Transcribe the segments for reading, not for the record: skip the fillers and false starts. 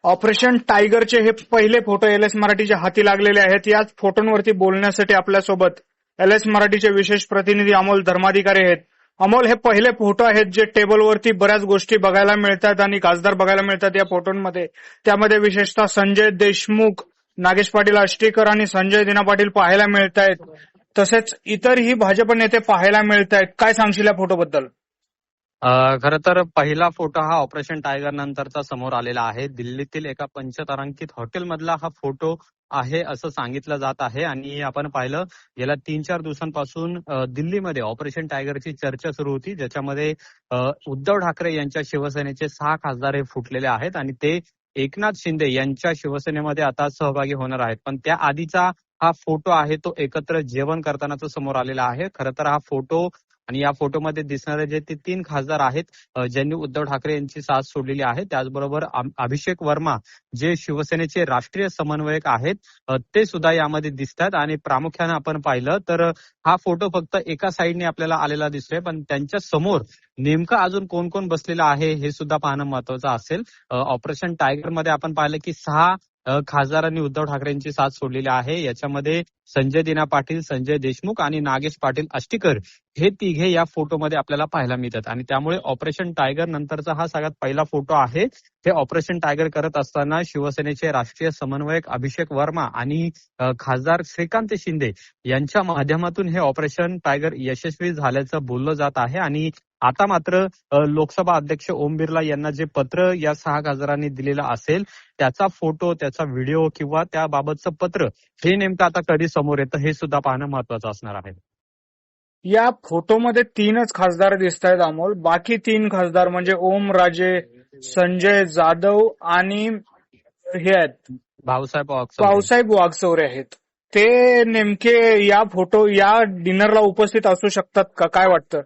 Operation टायगरचे हे पहिले photo LS मराठीच्या हाती लागलेले आहेत. याच फोटोंवरती बोलण्यासाठी आपल्यासोबत LS मराठीचे विशेष प्रतिनिधी अमोल धर्माधिकारी आहेत. अमोल, हे पहिले फोटो आहेत जे टेबलवरती बऱ्याच गोष्टी बघायला मिळतात आणि खासदार बघायला मिळतात या फोटोंमध्ये. त्यामध्ये विशेषतः संजय देशमुख, नागेश पाटील आष्टीकर आणि संजय दिना पाटील पाहायला मिळत आहेत. तसेच इतरही भाजप नेते पाहायला मिळत आहेत. काय सांगशील या फोटोबद्दल? खरं तर पहिला फोटो हा ऑपरेशन टायगर नंतरचा समोर आलेला आहे. दिल्लीतील एका पंचतारांकित हॉटेलमधला हा फोटो आहे असं सांगितलं जात आहे. आणि आपण पाहिलं गेल्या 3-4 दिवसांपासून दिल्लीमध्ये ऑपरेशन टायगरची चर्चा सुरू होती, ज्याच्यामध्ये उद्धव ठाकरे यांच्या शिवसेनेचे 6 खासदार हे फुटलेले आहेत आणि ते एकनाथ शिंदे यांच्या शिवसेनेमध्ये आता सहभागी होणार आहेत. पण त्या आधीचा हा फोटो आहे तो एकत्र जेवण करतानाचा समोर आलेला आहे. खरं तर हा फोटो आणि या फोटोमध्ये दिसणारे जे ते 3 खासदार आहेत ज्यांनी उद्धव ठाकरे यांची साथ सोडलेली आहे, त्याचबरोबर अभिषेक वर्मा जे शिवसेनेचे राष्ट्रीय समन्वयक आहेत ते सुद्धा यामध्ये दिसतात. आणि प्रामुख्याने आपण पाहिलं तर हा फोटो फक्त एका साईडने आपल्याला आलेला दिसतोय, पण त्यांच्या समोर नेमकं अजून कोण कोण बसलेलं आहे हे सुद्धा पाहणं महत्वाचं असेल. ऑपरेशन टायगर मध्ये आपण पाहिलं की 6 खासदारांनी उद्धव ठाकरेंची साथ सोडलेली आहे. याच्यामध्ये संजय दिना पाटील, संजय देशमुख आणि नागेश पाटील आष्टीकर हे तिघे या फोटोमध्ये आपल्याला पाहायला मिळतात. आणि त्यामुळे ऑपरेशन टायगर नंतरचा हा सगळ्यात पहिला फोटो आहे. हे ऑपरेशन टायगर करत असताना शिवसेनेचे राष्ट्रीय समन्वयक अभिषेक वर्मा आणि खासदार श्रीकांत शिंदे यांच्या माध्यमातून हे ऑपरेशन टायगर यशस्वी झाल्याचं बोललं जात आहे. आणि आता मात्र लोकसभा अध्यक्ष ओम बिर्ला यांना जे पत्र या 6 खासदारांनी दिलेलं असेल त्याचा फोटो, त्याचा व्हिडिओ किंवा त्याबाबतचं पत्र हे नेमकं आता कधी समोर येतं हे सुद्धा पाहणं महत्वाचं असणार आहे. या फोटोमध्ये 3च खासदार दिसत आहेत अमोल. बाकी 3 खासदार म्हणजे ओम राजे, संजय जाधव आणि हे आहेत भाऊसाहेब वागचौरे आहेत. ते नेमके या डिनरला उपस्थित असू शकतात का? काय वाटतं?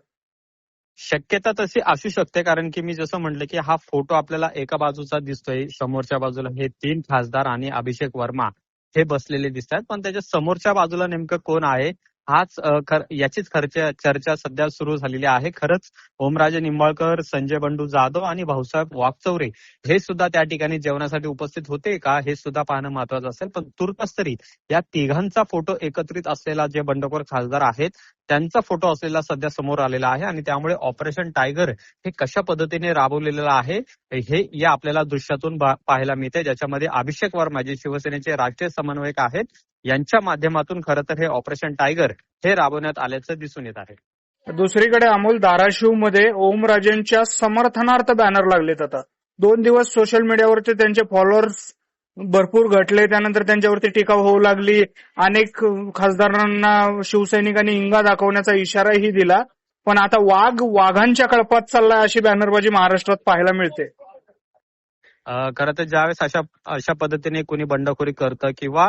शक्यता तशी असू शकते, कारण की मी जसं म्हटलं की हा फोटो आपल्याला एका बाजूचा दिसतोय, समोरच्या बाजूला हे 3 खासदार आणि अभिषेक वर्मा हे बसलेले दिसतात. पण त्याच्या समोरच्या बाजूला नेमकं कोण आहे याचीच चर्चा सध्या सुरू झालेली आहे. खरंच ओमराजे निंबाळकर, संजय बंडू जाधव आणि भाऊसाहेब वागचौरे हे सुद्धा त्या ठिकाणी जेवणासाठी उपस्थित होते का हे सुद्धा पाहणं महत्वाचं असेल. पण तुर्तास तरी या तिघांचा फोटो एकत्रित असलेला जे बंडखोर खासदार आहेत त्यांचा फोटो असलेला सध्या समोर आलेला आहे. आणि त्यामुळे ऑपरेशन टायगर हे कशा पद्धतीने राबवलेलं आहे हे या आपल्याला दृश्यातून पाहायला मिळते, ज्याच्यामध्ये अभिषेक वर्मा जे शिवसेनेचे राष्ट्रीय समन्वयक आहेत यांच्या माध्यमातून खरं तर हे ऑपरेशन टायगर हे राबवण्यात आल्याचं दिसून येत आहे. दुसरीकडे अमोल, धाराशिवमध्ये ओमराजेंच्या समर्थनार्थ बॅनर लागलेत. आता 2 दिवस सोशल मीडियावरती त्यांचे फॉलोअर्स भरपूर घटले. त्यानंतर त्यांच्यावरती टीका होऊ लागली. अनेक खासदारांना शिवसैनिकांनी इंगा दाखवण्याचा इशाराही दिला. पण आता वाघांच्या कळपात चाललाय अशी बॅनरबाजी महाराष्ट्रात पाहायला मिळते. खरं तर ज्यावेळेस अशा पद्धतीने कोणी बंडखोरी करतं किंवा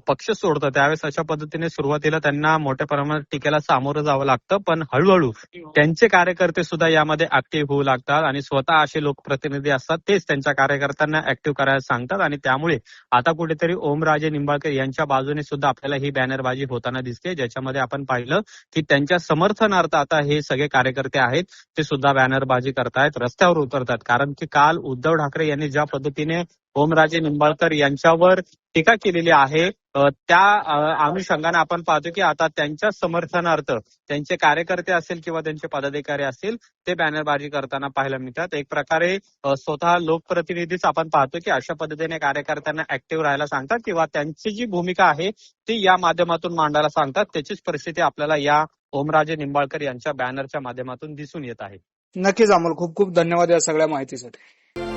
पक्ष सोडतं त्यावेळेस अशा पद्धतीने सुरुवातीला त्यांना मोठ्या प्रमाणात टीकेला सामोरं जावं लागतं. पण हळूहळू त्यांचे कार्यकर्ते सुद्धा यामध्ये ऍक्टिव्ह होऊ लागतात आणि स्वतः असे लोकप्रतिनिधी असतात तेच त्यांच्या कार्यकर्त्यांना ऍक्टिव्ह करायला सांगतात. आणि त्यामुळे आता कुठेतरी ओमराजे निंबाळकर यांच्या बाजूने सुद्धा आपल्याला ही बॅनरबाजी होताना दिसते, ज्याच्यामध्ये आपण पाहिलं की त्यांच्या समर्थनार्थ आता हे सगळे कार्यकर्ते आहेत ते सुद्धा बॅनरबाजी करतायत, रस्त्यावर उतरतात. कारण की काल उद्धव ठाकरे यांनी ज्या पद्धतीने ओमराजे निंबाळकर यांच्यावर टीका केलेली आहे त्या अनुषंगाने आपण पाहतो की आता त्यांच्या समर्थनार्थ त्यांचे कार्यकर्ते असेल किंवा त्यांचे पदाधिकारी असतील ते बॅनरबाजी करताना पाहायला मिळतात. एक प्रकारे स्वतः लोकप्रतिनिधीच आपण पाहतो की अशा पद्धतीने कार्यकर्त्यांना ऍक्टिव्ह राहायला सांगतात किंवा त्यांची जी भूमिका आहे ती या माध्यमातून मांडायला सांगतात. त्याचीच परिस्थिती आपल्याला या ओमराजे निंबाळकर यांच्या बॅनरच्या माध्यमातून दिसून येत आहे. नक्कीच अमोल, खूप खूप धन्यवाद या सगळ्या माहितीसाठी.